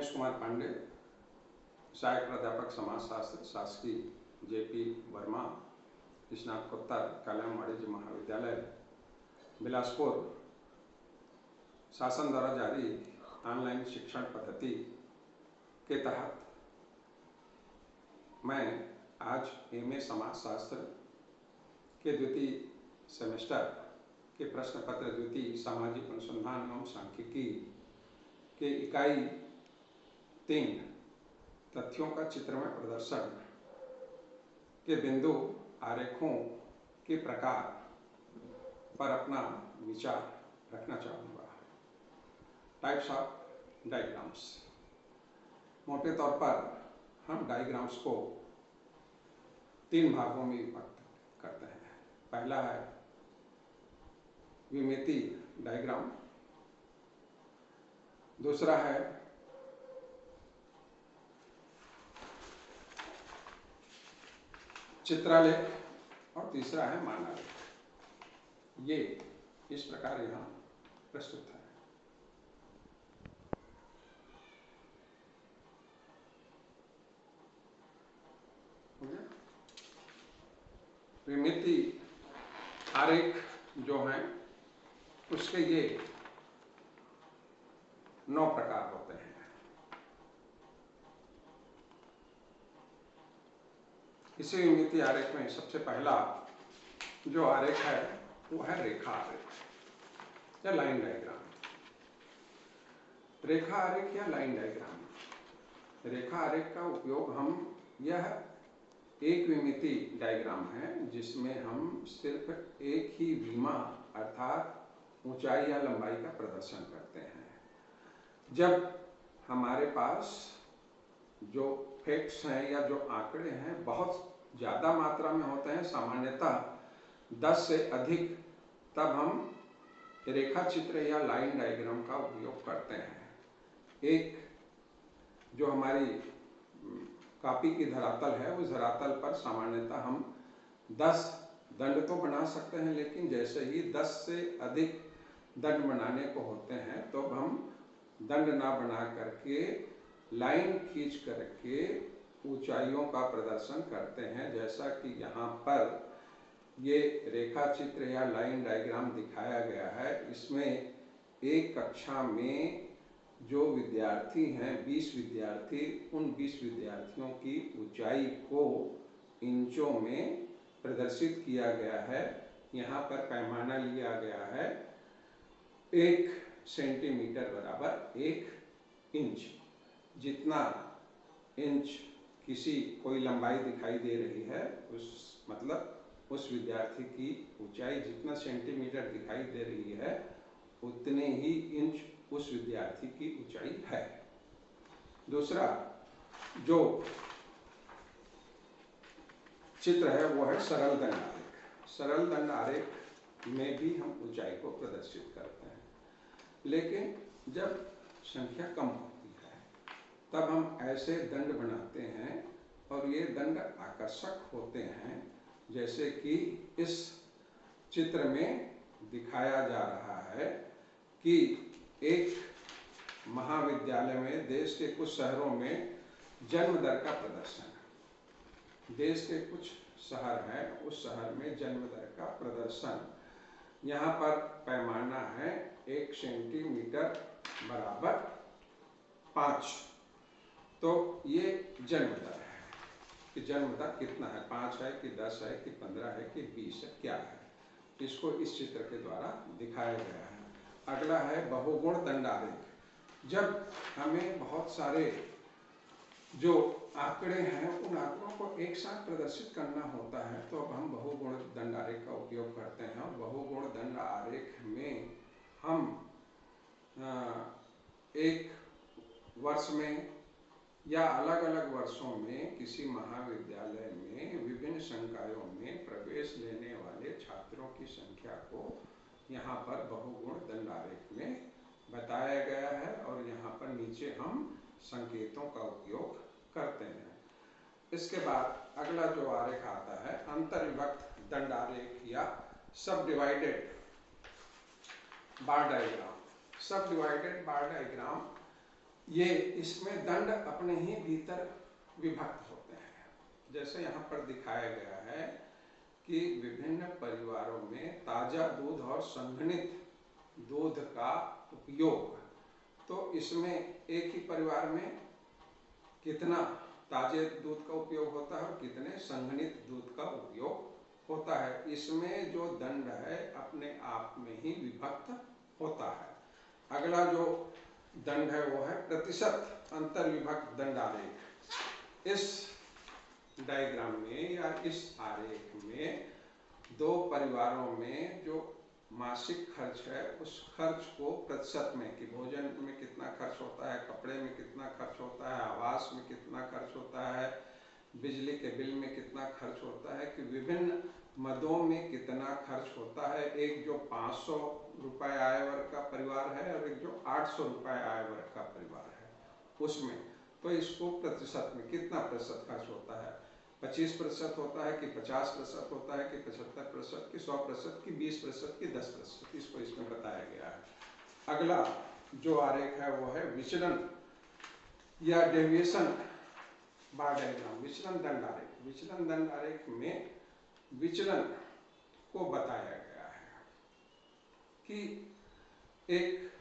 महेश कुमार पांडे, सहायक प्राध्यापक समाजशास्त्र, शासकीय JP वर्मा स्नातकोत्तर कल्याण वाणिज्य महाविद्यालय बिलासपुर शासन द्वारा जारी ऑनलाइन शिक्षण पद्धति के तहत मैं आज MA समाजशास्त्र के द्वितीय सेमेस्टर के प्रश्न पत्र द्वितीय सामाजिक अनुसंधान एवं सांख्यिकी के इकाई 3 तथ्यों का चित्रमय प्रदर्शन के बिंदु आरेखों के प्रकार पर अपना विचार रखना चाहूँगा। Types of diagrams. मोटे तौर पर हम डायग्राम्स को 3 भागों में विभक्त करते हैं। पहला है विमिति डायग्राम, दूसरा है चित्रालेख और तीसरा है मानालेख। ये इस प्रकार यहाँ प्रस्तुत है। विमिति आरेख जो है उसके ये 9 प्रकार होते हैं। इसी विमिति आरेख में सबसे पहला जो आरेख है वो है रेखा आरेख या लाइन डायग्राम। रेखा आरेख या लाइन डायग्राम। रेखा आरेख का उपयोग हम यह एक विमिति डायग्राम है जिसमें हम सिर्फ एक ही विमा अर्थात ऊंचाई या लंबाई का प्रदर्शन करते हैं। जब हमारे पास जो फैक्ट्स हैं या जो आंकड़े हैं बहुत ज़्यादा मात्रा में होते हैं, सामान्यतः 10 से अधिक, तब हम रेखा चित्र या लाइन डायग्राम का उपयोग करते हैं। एक जो हमारी कॉपी की धरातल है उस धरातल पर सामान्यतः हम 10 दंड तो बना सकते हैं, लेकिन जैसे ही 10 से अधिक दंड बनाने को होते हैं तो हम दंड ना बना करके लाइन खींच करके ऊंचाइयों का प्रदर्शन करते हैं। जैसा कि यहाँ पर ये रेखा चित्र या लाइन डायग्राम दिखाया गया है। इसमें एक कक्षा में जो विद्यार्थी हैं 20 विद्यार्थी, उन 20 विद्यार्थियों की ऊंचाई को इंचों में प्रदर्शित किया गया है। यहाँ पर पैमाना लिया गया है 1 सेंटीमीटर बराबर 1 इंच। जितना इंच किसी कोई लंबाई दिखाई दे रही है उस विद्यार्थी की ऊंचाई जितना सेंटीमीटर दिखाई दे रही है उतने ही इंच उस विद्यार्थी की ऊंचाई है। दूसरा जो चित्र है वो है सरल दंड आरेख। सरल दंड आरेख में भी हम ऊंचाई को प्रदर्शित करते हैं, लेकिन जब संख्या कम होती है तब हम ऐसे दंड बनाते हैं और ये दंड आकर्षक होते हैं। जैसे कि इस चित्र में दिखाया जा रहा है कि एक महाविद्यालय में देश के कुछ शहरों में जन्म दर का प्रदर्शन है। देश के कुछ शहर हैं, उस शहर में जन्म दर का प्रदर्शन। यहाँ पर पैमाना है 1 सेंटीमीटर बराबर 5। तो ये जन्म दर है कि जन्म दर कितना है, 5 है कि 10 है कि 15 है कि 20 है, क्या है, इसको इस चित्र के द्वारा दिखाया गया है। अगला है बहुगुण दंड आरेख। जब हमें बहुत सारे जो आंकड़े हैं उन आंकड़ों को एक साथ प्रदर्शित करना होता है तो अब हम बहुगुण दंड आरेख का उपयोग करते हैं। और बहुगुण दंड आरेख में हम एक वर्ष में या अलग अलग वर्षों में किसी महाविद्यालय में विभिन्न संकायों में प्रवेश लेने वाले छात्रों की संख्या को यहाँ पर बहुगुण दंड आरेख में बताया गया है और यहाँ पर नीचे हम संकेतों का उपयोग करते हैं। इसके बाद अगला जो आरेख आता है अंतर्विभक्त दंड आरेख या सब डिवाइडेड बार डायग्राम। सब डिवाइडेड बार डायग्राम ये इसमें दंड अपने ही भीतर विभक्त होते हैं। जैसे यहाँ पर दिखाया गया है कि विभिन्न परिवारों में ताजा दूध और संघनित दूध का उपयोग, तो इसमें एक ही परिवार में कितना ताजे दूध का उपयोग होता है और कितने संघनित दूध का उपयोग होता है, इसमें जो दंड है अपने आप में ही विभक्त होता है। अगला जो दंड है वो है प्रतिशत अंतर विभक्त दंड आरेख। इस डायग्राम में या इस आरेख में दो परिवारों में जो मासिक खर्च है उस खर्च को प्रतिशत में, कि भोजन में कितना खर्च होता है, कपड़े में कितना खर्च होता है, आवास में कितना खर्च होता है, बिजली के बिल में कितना खर्च होता है, कि विभिन्न मदों में कितना खर्च होता है। एक जो 500 रुपये आय वर्ग का परिवार है और एक जो 800 रुपये आय वर्ग का परिवार है, उसमें तो इसको प्रतिशत में कितना प्रतिशत खर्च होता है, 25% होता है कि 50% होता है कि 75% कि 100% कि 20% कि 10%, इसको इसमें बताया गया है। अगला जो आरेख है वो है विचलन या डेविएशन बार डायग्राम, विचलन दंड आरेख। विचलन दंड आरेख में विचलन को बताया गया है कि एक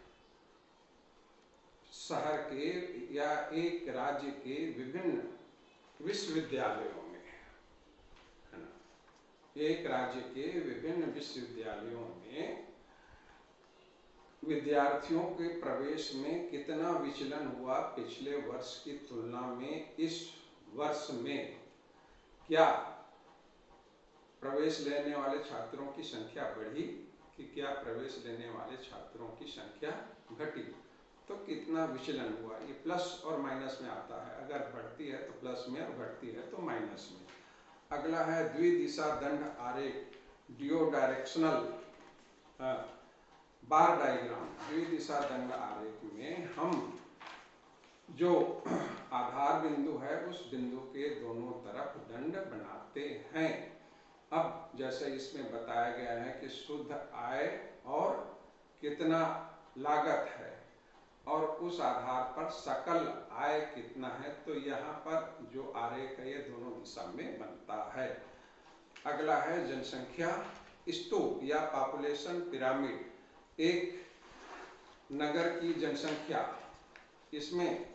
शहर के या एक राज्य के विभिन्न विश्वविद्यालयों में, है ना, एक राज्य के विभिन्न विश्वविद्यालयों में विद्यार्थियों के प्रवेश में कितना विचलन हुआ पिछले वर्ष की तुलना में इस वर्ष में, क्या प्रवेश लेने वाले छात्रों की संख्या बढ़ी कि क्या प्रवेश लेने वाले छात्रों की संख्या घटी, तो कितना विचलन हुआ। ये प्लस और माइनस में आता है, अगर बढ़ती है तो प्लस में और घटती है तो माइनस में। अगला है द्विदिशा दंड आरेख, डियो डायरेक्शनल बार डायग्राम। द्विदिशा दंड आरेख में हम जो आधार बिंदु है उस बिंदु के दोनों तरफ दंड बनाते हैं। अब जैसे इसमें बताया गया है कि शुद्ध आय और कितना लागत है और उस आधार पर सकल आय कितना है, तो यहाँ पर जो आरेख है ये दोनों दिशा में बनता है। अगला है जनसंख्या स्तूप या पॉपुलेशन पिरामिड। एक नगर की जनसंख्या, इसमें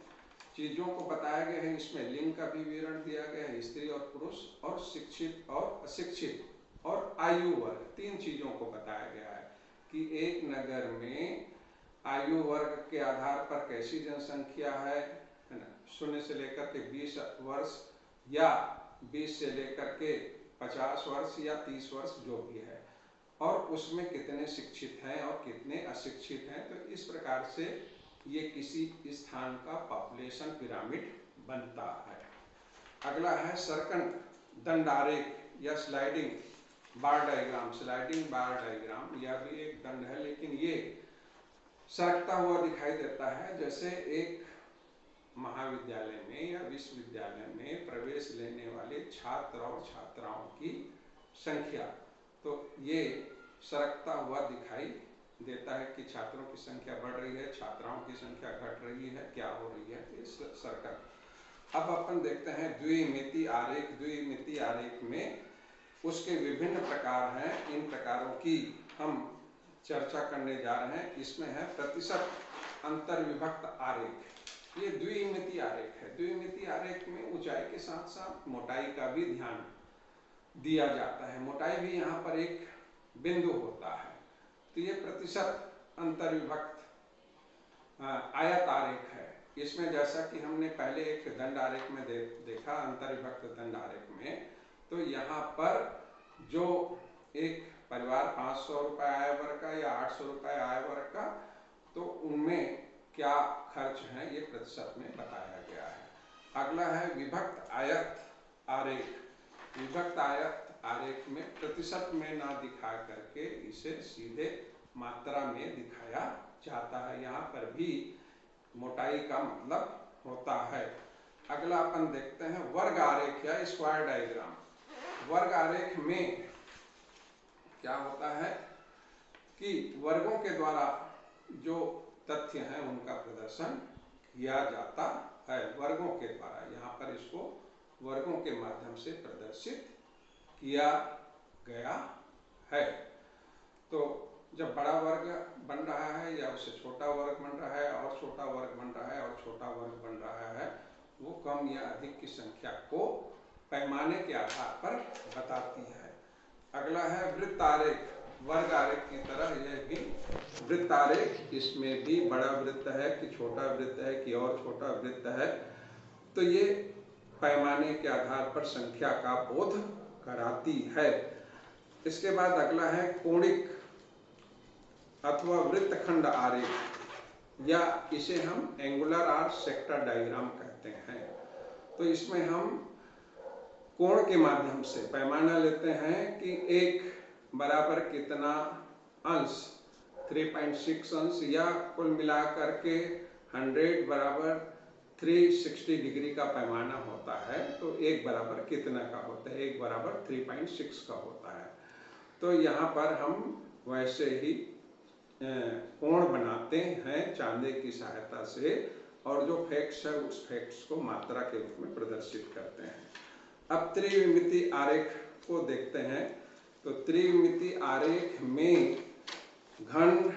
चीजों को बताया गया है, इसमें लिंग का भी विवरण दिया गया है, स्त्री और पुरुष और शिक्षित और अशिक्षित और आयु वर्ग, तीन चीजों को बताया गया है कि एक नगर में आयु वर्ग के आधार पर कैसी जनसंख्या है ना, 0 से लेकर के 20 वर्ष या 20 से लेकर के 50 वर्ष या 30 वर्ष जो भी है, और उसमें कितने शिक्षित हैं और कितने अशिक्षित हैं। तो इस प्रकार से ये किसी स्थान का पॉपुलेशन पिरामिड बनता है। अगला है सर्कन दंड आरेख या स्लाइडिंग बार डायग्राम। स्लाइडिंग बार डायग्राम यह भी एक दंड है, लेकिन ये सरकता हुआ दिखाई देता है। जैसे एक महाविद्यालय में या विश्वविद्यालय में प्रवेश लेने वाले छात्र और छात्राओं की संख्या, तो ये सरकता हुआ दिखाई देता है कि छात्रों की संख्या बढ़ रही है, छात्राओं की संख्या घट रही है, क्या हो रही है, इस सर्कल। अब अपन देखते हैं द्विमितीय आरेख। द्विमितीय आरेख में उसके विभिन्न प्रकार हैं, इन प्रकारों की हम चर्चा करने जा रहे हैं। इसमें है प्रतिशत अंतर विभक्त आरेख। ये द्विमितीय आरेख है। द्विमितीय आरेख में ऊंचाई के साथ साथ मोटाई का भी ध्यान दिया जाता है। मोटाई भी यहाँ पर एक बिंदु होता है। तो ये प्रतिशत अंतर विभक्त आयत आरेख है। इसमें जैसा कि हमने पहले एक दंड आरेख में देखा, अंतर विभक्त दंड आरेख में, तो यहाँ पर जो एक परिवार 500 रुपये आय वर्ग का या 800 रुपये आय वर्ग का, तो उनमें क्या खर्च है ये प्रतिशत में बताया गया है। अगला है विभक्त आयत आरेख। विभक्त आयत आरेख में प्रतिशत में ना दिखा करके इसे सीधे मात्रा में दिखाया जाता है। यहाँ पर भी मोटाई का मतलब होता है। अगला अपन देखते हैं वर्ग आरेख या स्क्वायर डायग्राम। वर्ग आरेख में क्या होता है कि वर्गों के द्वारा जो तथ्य हैं उनका प्रदर्शन किया जाता है वर्गों के द्वारा। यहाँ पर इसको वर्गों के माध्यम से प्रदर्शित किया गया है। तो जब बड़ा वर्ग बन रहा है या उससे छोटा वर्ग बन रहा है और छोटा वर्ग बन रहा है और छोटा वर्ग बन रहा है, वो कम या अधिक की संख्या को पैमाने के आधार पर बताती है। अगला है वृत्त आरेख। वर्ग आरेख की तरह यह भी वृत्त आरेख, इसमें भी बड़ा वृत्त है कि छोटा वृत्त है कि और छोटा वृत्त है, तो ये पैमाने के आधार पर संख्या का बोध कराती है। इसके बाद अगला है कोणिक अथवा वृत्तखंड आरेख, या इसे हम एंगुलर आर सेक्टर डायग्राम कहते हैं। तो इसमें हम कोण के माध्यम से पैमाना लेते हैं कि एक बराबर कितना अंश, 3.6 अंश, या कुल मिलाकर के 100 बराबर 360 डिग्री का पैमाना होता है। तो एक बराबर कितना का होता है? एक बराबर 3.6 का होता है। तो यहाँ पर हम वैसे ही कोण बनाते हैं चांदे की सहायता से, और जो फैक्ट्स है उस फैक्ट्स को मात्रा के रूप में प्रदर्शित करते हैं। अब त्रिविमिति आरेख को देखते हैं। तो त्रिविमिति आरेख में घन,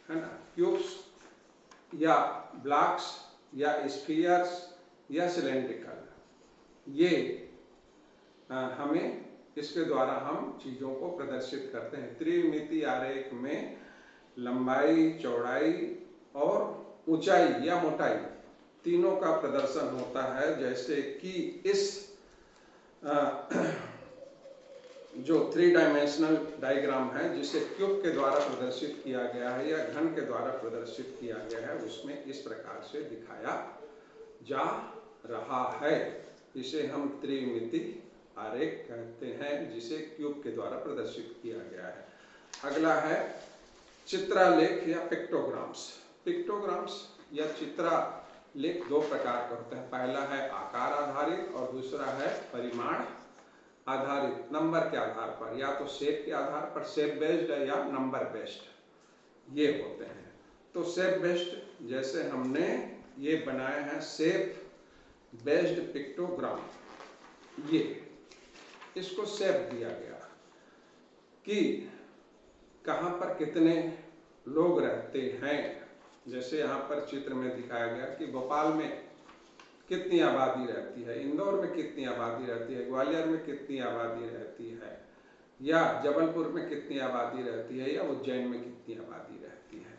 है ना, क्यूब्स या ब्लॉक्स या स्फीयर्स या सिलेंड्रिकल, ये हमें इसके द्वारा हम चीजों को प्रदर्शित करते हैं। त्रिविमिति आरेख में लंबाई, चौड़ाई और ऊंचाई या मोटाई तीनों का प्रदर्शन होता है। जैसे कि इस जो 3 डायमेंशनल डायग्राम है, जिसे क्यूब के द्वारा प्रदर्शित किया गया है या घन के द्वारा प्रदर्शित किया गया है, उसमें इस प्रकार से दिखाया जा रहा है। इसे हम त्रिविमिति आरेख कहते हैं, जिसे क्यूब के द्वारा प्रदर्शित किया गया है। अगला है चित्रालेख या पिक्टोग्राम्स। पिक्टोग्राम्स या चित्रालेख दो प्रकार के होते हैं। पहला है आकार आधारित और दूसरा है परिमाण आधारित, नंबर के आधार पर, या तो शेप के आधार पर, शेप बेस्ड या नंबर बेस्ड, ये होते हैं। तो शेप बेस्ड जैसे हमने ये बनाए हैं शेप बेस्ड पिक्टोग्राम, ये इसको शेप दिया गया कि कहाँ पर कितने लोग रहते हैं। जैसे यहाँ पर चित्र में दिखाया गया कि भोपाल में कितनी आबादी रहती है, इंदौर में कितनी आबादी रहती है, ग्वालियर में कितनी आबादी रहती है, या जबलपुर में कितनी आबादी रहती है, या उज्जैन में कितनी आबादी रहती है।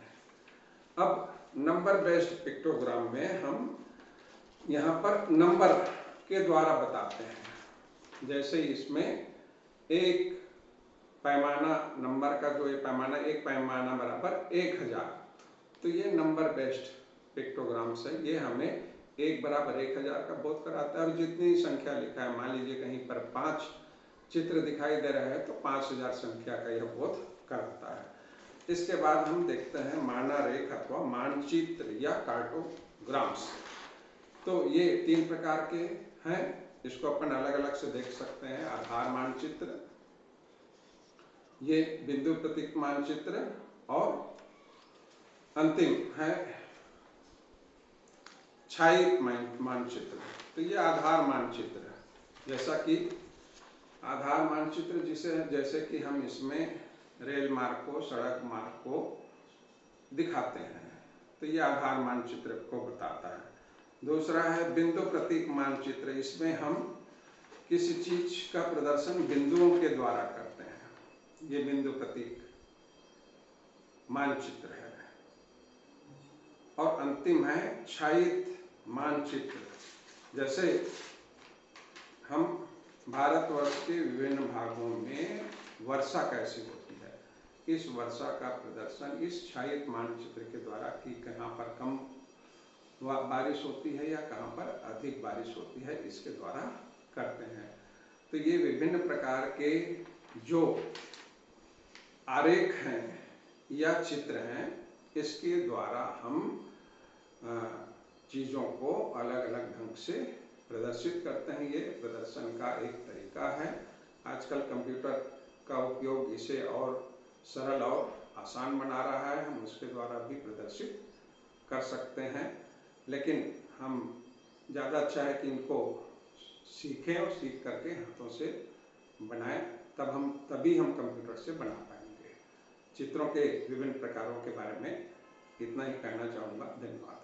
अब नंबर बेस्ड पिक्टोग्राम में हम यहाँ पर नंबर के द्वारा बताते हैं। जैसे इसमें एक पैमाना, नंबर का जो ये पैमाना, एक पैमाना बराबर 1000, तो ये नंबर बेस्ड पिक्टोग्राम्स है। ये हमें 1 बराबर 1000 का बोध कराता है। और जितनी संख्या लिखा है, मान लीजिए कहीं पर 5 चित्र दिखाई दे रहे हैं तो 5000 संख्या का यह बोध कराता है। इसके बाद हम देखते हैं मानारेख अथवा मानचित्र या कार्टोग्राम्स। तो ये 3 प्रकार के हैं, इसको अपन अलग अलग से देख सकते हैं। आधार मानचित्र, ये बिंदु प्रतीक मानचित्र, और अंतिम है छायित मानचित्र। तो ये आधार मानचित्र, जैसा कि आधार मानचित्र जिसे, जैसे कि हम इसमें रेल मार्ग को, सड़क मार्ग को दिखाते हैं, तो ये आधार मानचित्र को बताता है। दूसरा है बिंदु प्रतीक मानचित्र। इसमें हम किसी चीज का प्रदर्शन बिंदुओं के द्वारा करते हैं, ये बिंदु प्रतीक मानचित्र है। और अंतिम है छायित मानचित्र। जैसे हम भारतवर्ष के विभिन्न भागों में वर्षा कैसी होती है, इस वर्षा का प्रदर्शन इस छायित मानचित्र के द्वारा कि कहाँ पर कम बारिश होती है या कहाँ पर अधिक बारिश होती है, इसके द्वारा करते हैं। तो ये विभिन्न प्रकार के जो आरेख हैं या चित्र हैं, इसके द्वारा हम चीज़ों को अलग अलग ढंग से प्रदर्शित करते हैं। ये प्रदर्शन का एक तरीका है। आजकल कंप्यूटर का उपयोग इसे और सरल और आसान बना रहा है, हम उसके द्वारा भी प्रदर्शित कर सकते हैं। लेकिन हम ज़्यादा अच्छा है कि इनको सीखें और सीख करके हाथों से बनाएं, तभी हम कंप्यूटर से बना पाएंगे। चित्रों के विभिन्न प्रकारों के बारे में इतना ही कहना चाहूँगा। धन्यवाद।